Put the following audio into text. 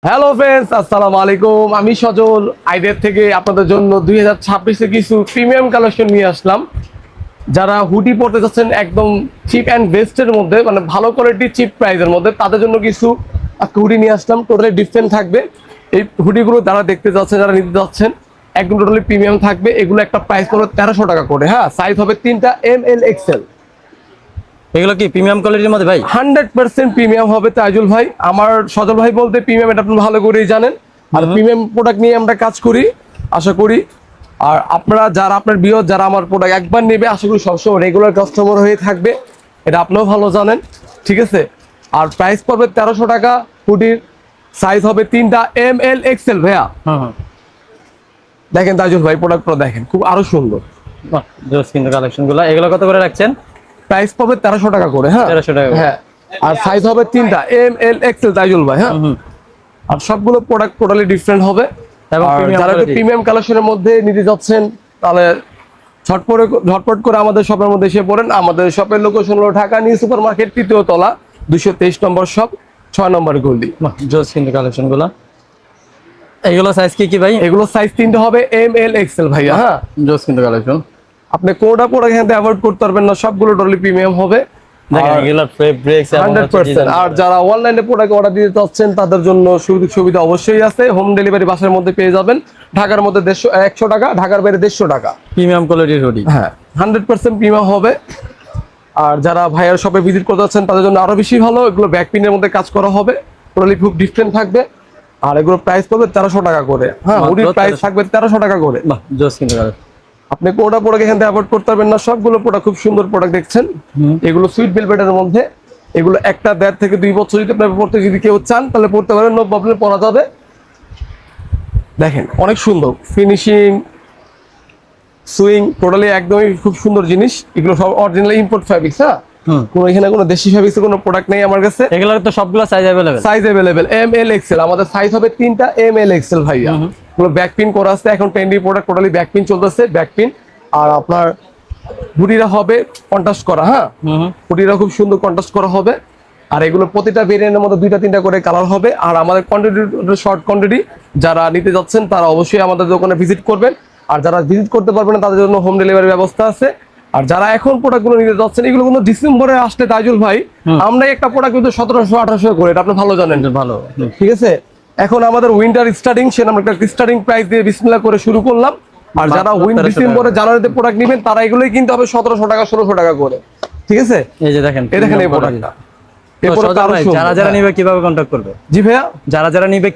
Hello friends, আসসালামু আলাইকুম। আমি সজল আইডিয়া থেকে আপনাদের জন্য 2026 এ কিছু প্রিমিয়াম কালেকশন নিয়ে আসলাম। যারা হুডি পড়তে যাচ্ছেন একদম চিপ অ্যান্ড বেস্টের মধ্যে, মানে ভালো কোয়ালিটি চিপ প্রাইসের মধ্যে, তাদের জন্য কিছু আজকে হুডি নিয়ে আসলাম। টোটালি ডিফারেন্ট থাকবে এই হুডিগুলো। যারা দেখতে যাচ্ছেন, যারা নিতে যাচ্ছেন, একদম টোটালি প্রিমিয়াম থাকবে। এগুলো একটা প্রাইস পড়বে 1300 টাকা করে। হ্যাঁ, সাইজ হবে 3টা, ML XL। এগুলো কি প্রিমিয়াম কোয়ালিটির মধ্যে ভাই? 100% প্রিমিয়াম হবে তাজুল ভাই। আমার সজল ভাই বলতে প্রিমিয়াম, এটা আপনি ভালো করেই জানেন। আর প্রিমিয়াম প্রোডাক্ট নিয়ে আমরা কাজ করি, আশা করি। আর আপনারা যারা আপনার বিয়র যারা আমার প্রোডাক্ট একবার নেবে, আশা করি সবসময় রেগুলার কাস্টমার হয়ে থাকবে, এটা আপনিও ভালো জানেন। ঠিক আছে। আর প্রাইস পড়বে 1300 টাকা। হুডির সাইজ হবে 3টা, ML XL। ভাইয়া দেখেন তাজুল ভাই, প্রোডাক্টটা দেখেন, খুব আরো সুন্দর। জোস কিন্তু কালেকশনগুলো। এগুলো কত করে রাখছেন? প্রাইস পড়বে 1300 টাকা করে। হ্যাঁ, 1300 টাকা। হ্যাঁ। আর সাইজ হবে 3টা, ML XL তাজুল ভাই। হ্যাঁ, আর সবগুলো প্রোডাক্ট টোটালি ডিফারেন্ট হবে। এবং যারা প্রিমিয়াম কালেকশনের মধ্যে নিতে যাচ্ছেন, তাহলে ঝটপট করে আমাদের শপের মধ্যে এসে পড়েন। আমাদের শপের লোকেশন হলো ঢাকা নিউ সুপার মার্কেট, 3য় তলা, 223 নম্বর শপ, 6 নম্বর গলি। জোস কিন্তু কালেকশনগুলো। এগুলো সাইজ কি ভাই? এগুলো সাইজ 3টা হবে, ML XL ভাইয়া। হ্যাঁ, জোস কিন্তু কালেকশন। আপনি কোনটা প্রোডাক্ট এখানে অ্যাভয়েড করতে পারবেন না, সবগুলো টোটালি প্রিমিয়াম হবে। দেখেন এগুলো ব্রেকস 100%। আর যারা অনলাইনে প্রোডাক্ট অর্ডার দিতে চাচ্ছেন, তাদের জন্য সুযোগ সুবিধা অবশ্যই আছে। হোম ডেলিভারি বাসার মধ্যে পেয়ে যাবেন। ঢাকার মধ্যে 100 টাকা, ঢাকার বাইরে 150 টাকা। প্রিমিয়াম কোয়ালিটির হুডি। হ্যাঁ, 100% প্রিমিয়াম হবে। আর যারা ভাইয়ার শপে ভিজিট করতে যাচ্ছেন, তাদের জন্য আরো বেশি ভালো। এগুলো ব্যাক পিনের মধ্যে কাজ করা হবে, টোটালি খুব ডিফারেন্ট থাকবে। আর এগুলো প্রাইস পড়বে 1300 টাকা করে। হ্যাঁ, হুডির প্রাইস থাকবে 1300 টাকা করে। জোস কিন্তু কালেকশন। আপনি কোনটা প্রোডাক্ট এখান থেকে অ্যাভয়েড করতে পারবেন না, সবগুলো প্রোডাক্ট খুব সুন্দর প্রোডাক্ট দেখছেন। এগুলো সুইট ভেলভেটের মধ্যে। এগুলো একটা 1.5 থেকে 2 বছর যদি আপনার পড়তে যদি কেউ চান, তাহলে পড়তে পারেন, নো প্রবলেম, পরা যাবে। দেখেন অনেক সুন্দর ফিনিশিং, সুইং, টোটালি একদমই খুব সুন্দর জিনিস। এগুলো সব অরিজিনাল ইম্পোর্ট ফ্যাব্রিক্স। হ্যাঁ, কোনো এখানে কোনো দেশি ফ্যাব্রিক্সের কোনো প্রোডাক্ট নেই আমার কাছে। এগুলোর তো সবগুলো size available. Size available, ML XL। আমাদের সাইজ হবে 3টা, ML XL ভাইয়া। পুরো ব্যাক পিন করা আছে, এখন trendy product, totally back pin চলতেছে, ব্যাক পিন। আর আপনার হুডিরা হবে কন্ট্রাস্ট করা। হ্যাঁ, হুডিরা খুব সুন্দর কন্ট্রাস্ট করা হবে। আর এগুলো প্রতিটা ভেরিয়েন্টের মধ্যে 2টা-3টা করে কালার হবে। আর আমাদের কোয়ান্টিটি শর্ট কোয়ান্টিটি, যারা নিতে যাচ্ছেন তারা অবশ্যই আমাদের দোকানে ভিজিট করবেন। আর যারা ভিজিট করতে পারবেন না, তাদের জন্য হোম ডেলিভারি ব্যবস্থা আছে। আর যারা এখন প্রোডাক্টগুলো নিতে যাচ্ছেন, এগুলো কিন্তু ডিসেম্বরে আসলে তাজুল ভাই, আমরা একটা প্রোডাক্ট কিন্তু 1700-1800 করে, এটা আপনি ভালো জানেন। ভালো। ঠিক আছে। এখন আমাদের উইন্টার স্টার্টিং, সেটা আমরা একটা স্টার্টিং প্রাইস দিয়ে বিসমিল্লাহ করে শুরু করলাম। আর যারা ডিসেম্বরে জানুয়ারিতে প্রোডাক্ট নেবেন, তারা এগুলোই কিন্তু হবে 1700 টাকা, 1600 টাকা করে। ঠিক আছে। এই যে দেখেন, এই দেখেন এই প্রোডাক্টটা। যারা নিবে কিভাবে কন্টাক্ট করবে? জি ভাইয়া, যারা নিবে